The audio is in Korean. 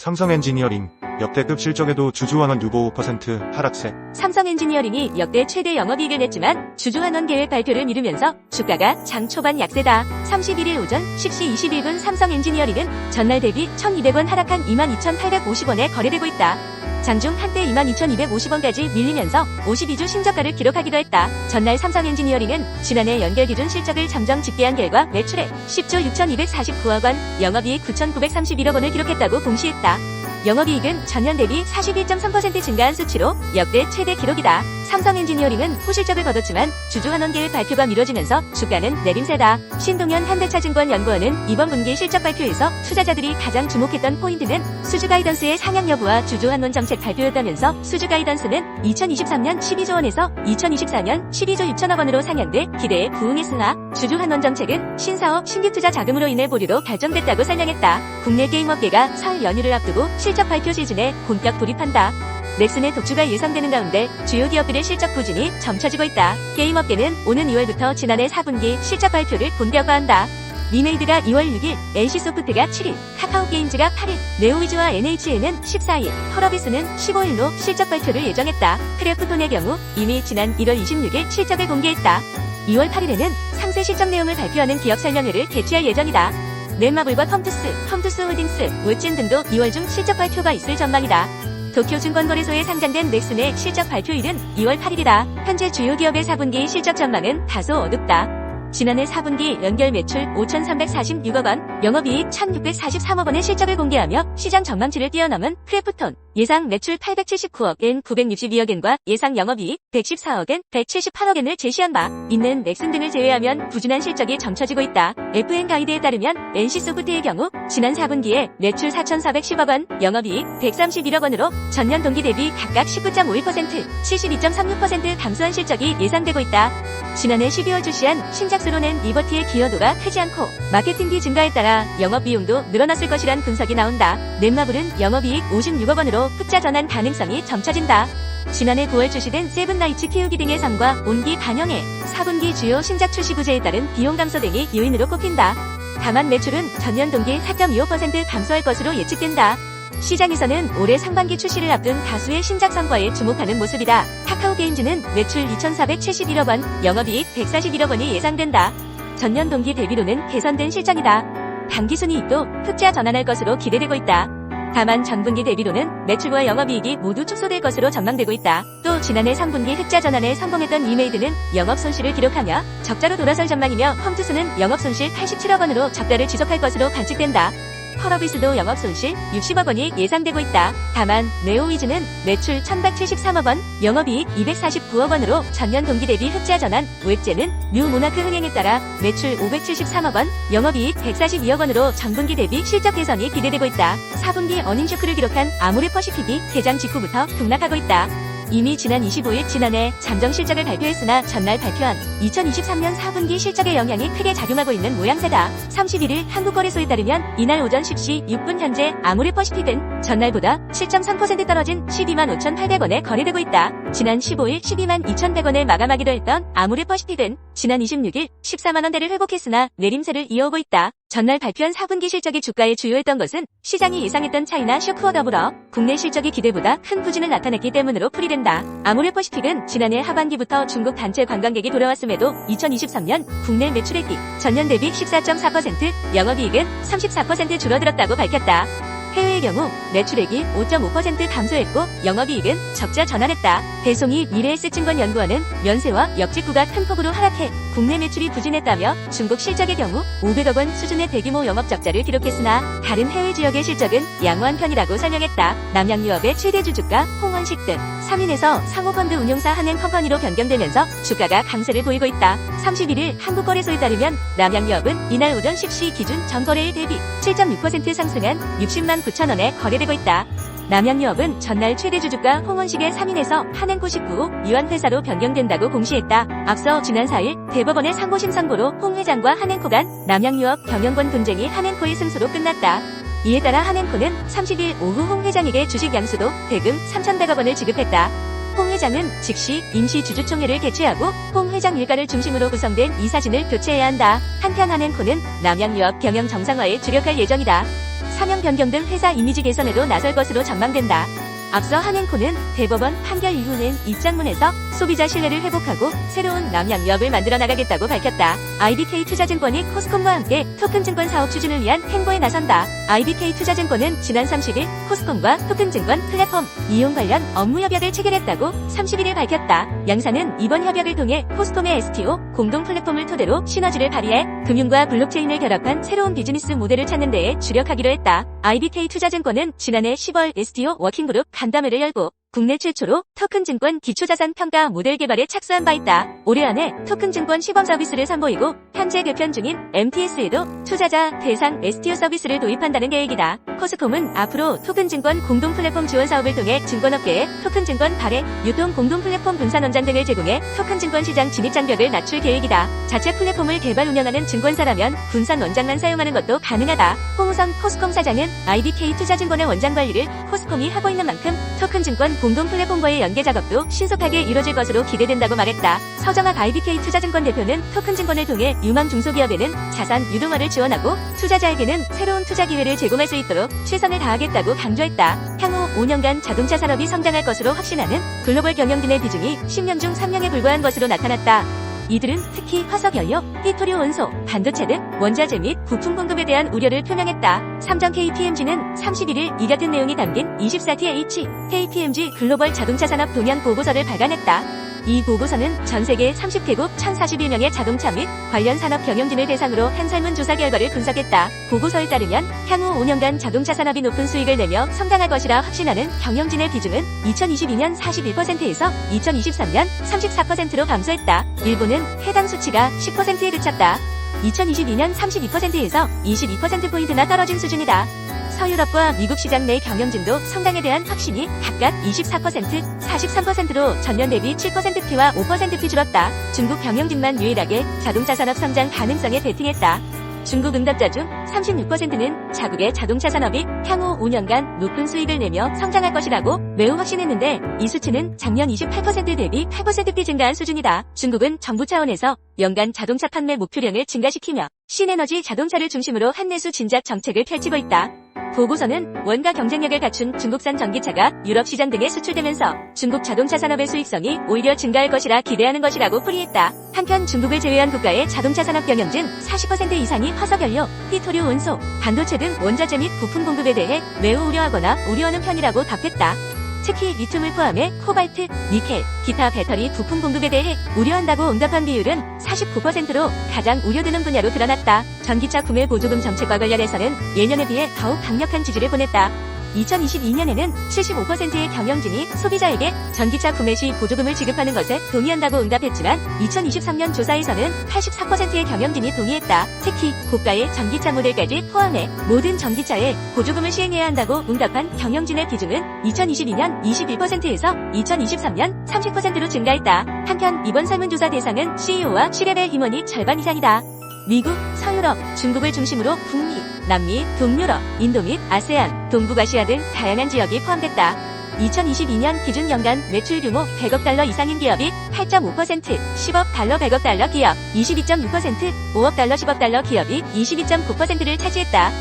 삼성엔지니어링, 역대급 실적에도 주주환원 유보 5% 하락세. 삼성엔지니어링이 역대 최대 영업이익을 냈지만 주주환원 계획 발표를 미루면서 주가가 장 초반 약세다. 31일 오전 10시 21분 삼성엔지니어링은 전날 대비 1,200원 하락한 22,850원에 거래되고 있다. 장중 한때 22,250원까지 밀리면서 52주 신저가를 기록하기도 했다. 전날 삼성엔지니어링은 지난해 연결 기준 실적을 잠정 집계한 결과 매출액 10조 6,249억 원, 영업이익 9,931억 원을 기록했다고 공시했다. 영업이익은 전년 대비 41.3% 증가한 수치로 역대 최대 기록이다. 삼성엔지니어링은 호실적을 거뒀지만 주주환원 계획 발표가 미뤄지면서 주가는 내림세다. 신동현 현대차증권 연구원은 이번 분기 실적 발표에서 투자자들이 가장 주목했던 포인트는 수주 가이던스의 상향 여부와 주주환원 정책 발표였다면서 수주 가이던스는 2023년 12조 원에서 2024년 12조 6천억 원으로 상향돼 기대에 부응했으나 주주환원 정책은 신사업 신규 투자 자금으로 인해 보류로 결정됐다고 설명했다. 국내 게임업계가 설 연휴를 앞두고 실적 발표 시즌에 본격 돌입한다. 넥슨의 독주가 예상되는 가운데 주요 기업들의 실적 부진이 점쳐지고 있다. 게임업계는 오는 2월부터 지난해 4분기 실적 발표를 본격화한다. 리메이드가 2월 6일, NC소프트가 7일, 카카오게임즈가 8일, 네오위즈와 NHN은 14일, 펄어비스는 15일로 실적 발표를 예정했다. 크래프톤의 경우 이미 지난 1월 26일 실적을 공개했다. 2월 8일에는 상세 실적 내용을 발표하는 기업 설명회를 개최할 예정이다. 넷마블과 컴투스 홀딩스, 웹진 등도 2월 중 실적 발표가 있을 전망이다. 도쿄증권거래소에 상장된 넥슨의 실적 발표일은 2월 8일이다. 현재 주요 기업의 4분기 실적 전망은 다소 어둡다. 지난해 4분기 연결 매출 5,346억 원, 영업이익 1,643억 원의 실적을 공개하며 시장 전망치를 뛰어넘은 크래프톤, 예상 매출 879억엔 962억엔과 예상 영업이익 114억엔 178억엔을 제시한 바 있는 넥슨 등을 제외하면 부진한 실적이 점쳐지고 있다. FN 가이드에 따르면 NC소프트의 경우 지난 4분기에 매출 4,410억 원, 영업이익 131억 원으로 전년 동기 대비 각각 19.51%, 72.36% 감소한 실적이 예상되고 있다. 지난해 12월 출시한 신작수로 낸 리버티의 기여도가 크지 않고 마케팅비 증가에 따라 영업비용도 늘어났을 것이란 분석이 나온다. 넷마블은 영업이익 56억 원으로 흑자 전환 가능성이 점쳐진다. 지난해 9월 출시된 세븐나이츠 키우기 등의 성과 온기 반영에 4분기 주요 신작 출시 부재에 따른 비용 감소 등이 요인으로 꼽힌다. 다만 매출은 전년 동기 4.25% 감소할 것으로 예측된다. 시장에서는 올해 상반기 출시를 앞둔 다수의 신작 성과에 주목하는 모습이다. 카카오게임즈는 매출 2,471억 원, 영업이익 141억 원이 예상된다. 전년 동기 대비로는 개선된 실적이다. 당기순이익도 흑자 전환할 것으로 기대되고 있다. 다만 전분기 대비로는 매출과 영업이익이 모두 축소될 것으로 전망되고 있다. 또 지난해 3분기 흑자 전환에 성공했던 리메이드는 영업 손실을 기록하며 적자로 돌아설 전망이며 컴투스는 영업 손실 87억 원으로 적자를 지속할 것으로 관측된다. 펄어비스도 영업손실 60억 원이 예상되고 있다. 다만 네오위즈는 매출 1,173억 원, 영업이익 249억 원으로 전년 동기 대비 흑자 전환, 웹제는 뉴 모나크 흥행에 따라 매출 573억 원, 영업이익 142억 원으로 전분기 대비 실적 개선이 기대되고 있다. 4분기 어닝쇼크를 기록한 아모레퍼시픽이 개장 직후부터 급락하고 있다. 이미 지난 25일 지난해 잠정 실적을 발표했으나 전날 발표한 2023년 4분기 실적의 영향이 크게 작용하고 있는 모양새다. 31일 한국거래소에 따르면 이날 오전 10시 6분 현재 아모레퍼시픽은 전날보다 7.3% 떨어진 12만 5,800원에 거래되고 있다. 지난 15일 12만 2,100원에 마감하기로 했던 아모레퍼시픽은 지난 26일 14만원대를 회복했으나 내림세를 이어오고 있다. 전날 발표한 4분기 실적이 주가에 주요했던 것은 시장이 예상했던 차이나 쇼크와 더불어 국내 실적이 기대보다 큰 부진을 나타냈기 때문으로 풀이된다. 아모레퍼시픽은 지난해 하반기부터 중국 단체 관광객이 돌아왔음에도 2023년 국내 매출액이 전년 대비 14.4%, 영업이익은 34% 줄어들었다고 밝혔다. 해외의 경우 매출액이 5.5% 감소했고 영업이익은 적자 전환했다. 배송이 미래에셋증권연구원은 면세와 역직구가 큰 폭으로 하락해 국내 매출이 부진했다며 중국 실적의 경우 500억 원 수준의 대규모 영업 적자를 기록했으나 다른 해외 지역의 실적은 양호한 편이라고 설명했다. 남양유업의 최대 주주가 홍원식 등 3인에서 상호펀드 운용사 한행컴퍼니로 변경되면서 주가가 강세를 보이고 있다. 31일 한국거래소에 따르면 남양유업은 이날 오전 10시 기준 전거래일 대비 7.6% 상승한 60만 9천원에 거래되고 있다. 남양유업은 전날 최대 주주가 홍원식의 3인에서 한행코 19호 유한회사로 변경된다고 공시했다. 앞서 지난 4일 대법원의 상고심 선고로 홍 회장과 한행코 간 남양유업 경영권 분쟁이 한행코의 승소로 끝났다. 이에 따라 한행코는 30일 오후 홍 회장에게 주식 양수도 대금 3,100억 원을 지급했다. 홍 회장은 즉시 임시주주총회를 개최하고 홍 회장 일가를 중심으로 구성된 이사진을 교체해야 한다. 한편 한행코는 남양유업 경영 정상화에 주력할 예정이다. 사명 변경 등 회사 이미지 개선에도 나설 것으로 전망된다. 앞서 한행코는 대법원 판결 이후는 입장문에서 소비자 신뢰를 회복하고 새로운 남양유업을 만들어 나가겠다고 밝혔다. IBK 투자증권이 코스콤과 함께 토큰증권 사업 추진을 위한 행보에 나선다. IBK 투자증권은 지난 30일 코스콤과 토큰증권 플랫폼 이용 관련 업무 협약을 체결했다고 31일 밝혔다. 양사는 이번 협약을 통해 코스콤의 STO 공동 플랫폼을 토대로 시너지를 발휘해 금융과 블록체인을 결합한 새로운 비즈니스 모델을 찾는 데에 주력하기로 했다. IBK 투자증권은 지난해 10월 STO 워킹그룹 간담회를 열고 국내 최초로 토큰증권 기초자산 평가 모델 개발에 착수한 바 있다. 올해 안에 토큰증권 시범 서비스를 선보이고 현재 개편 중인 MTS에도 투자자 대상 STO 서비스를 도입한다는 계획이다. 코스콤은 앞으로 토큰증권 공동 플랫폼 지원 사업을 통해 증권업계에 토큰증권 발행, 유통 공동 플랫폼 분산 원장 등을 제공해 토큰증권 시장 진입 장벽을 낮출 계획이다. 자체 플랫폼을 개발 운영하는 증권사라면 분산 원장만 사용하는 것도 가능하다. 홍우선 코스콤 사장은 IBK 투자증권의 원장 관리를 코스콤이 하고 있는 만큼 토큰증권 공동 플랫폼과의 연계 작업도 신속하게 이뤄질 것으로 기대된다고 말했다. 서정학 IBK 투자증권 대표는 토큰증권을 통해 유망 중소기업에는 자산 유동화를 지원하고 투자자에게는 새로운 투자 기회를 제공할 수 있도록 최선을 다하겠다고 강조했다. 향후 5년간 자동차 산업이 성장할 것으로 확신하는 글로벌 경영진의 비중이 10년 중 3명에 불과한 것으로 나타났다. 이들은 특히 화석연료, 히토류 원소, 반도체 등 원자재 및 부품 공급에 대한 우려를 표명했다. 삼성 KPMG는 31일 이 같은 내용이 담긴 24TH KPMG 글로벌 자동차 산업 동향 보고서를 발간했다. 이 보고서는 전 세계 30개국 1041명의 자동차 및 관련 산업 경영진을 대상으로 한 설문조사 결과를 분석했다. 보고서에 따르면 향후 5년간 자동차 산업이 높은 수익을 내며 성장할 것이라 확신하는 경영진의 비중은 2022년 41%에서 2023년 34%로 감소했다. 일본은 해당 수치가 10%에 그쳤다. 2022년 32%에서 22%포인트나 떨어진 수준이다. 서유럽과 미국 시장 내 경영진도 성장에 대한 확신이 각각 24%, 43%로 전년 대비 7%P와 5%P 줄었다. 중국 경영진만 유일하게 자동차 산업 성장 가능성에 베팅했다. 중국 응답자 중 36%는 자국의 자동차 산업이 향후 5년간 높은 수익을 내며 성장할 것이라고 매우 확신했는데 이 수치는 작년 28% 대비 8%P 증가한 수준이다. 중국은 정부 차원에서 연간 자동차 판매 목표량을 증가시키며 신에너지 자동차를 중심으로 한내수 진작 정책을 펼치고 있다. 보고서는 원가 경쟁력을 갖춘 중국산 전기차가 유럽 시장 등에 수출되면서 중국 자동차 산업의 수익성이 오히려 증가할 것이라 기대하는 것이라고 풀이했다. 한편 중국을 제외한 국가의 자동차 산업 경영진 40% 이상이 화석연료, 히토류 원소, 반도체 등 원자재 및 부품 공급에 대해 매우 우려하거나 우려하는 편이라고 답했다. 특히 리튬을 포함해 코발트, 니켈, 기타 배터리 부품 공급에 대해 우려한다고 응답한 비율은 49%로 가장 우려되는 분야로 드러났다. 전기차 구매 보조금 정책과 관련해서는 예년에 비해 더욱 강력한 지지를 보냈다. 2022년에는 75%의 경영진이 소비자에게 전기차 구매 시 보조금을 지급하는 것에 동의한다고 응답했지만 2023년 조사에서는 84%의 경영진이 동의했다. 특히 고가의 전기차 모델까지 포함해 모든 전기차에 보조금을 시행해야 한다고 응답한 경영진의 비중은 2022년 21%에서 2023년 30%로 증가했다. 한편 이번 설문조사 대상은 CEO와 C-레벨 임원이 절반 이상이다. 미국, 서유럽, 중국을 중심으로 북미, 남미, 동유럽, 인도 및 아세안, 동북아시아 등 다양한 지역이 포함됐다. 2022년 기준 연간 매출 규모 100억 달러 이상인 기업이 8.5%, 10억 달러 100억 달러 기업 22.6%, 5억 달러 10억 달러 기업이 22.9%를 차지했다.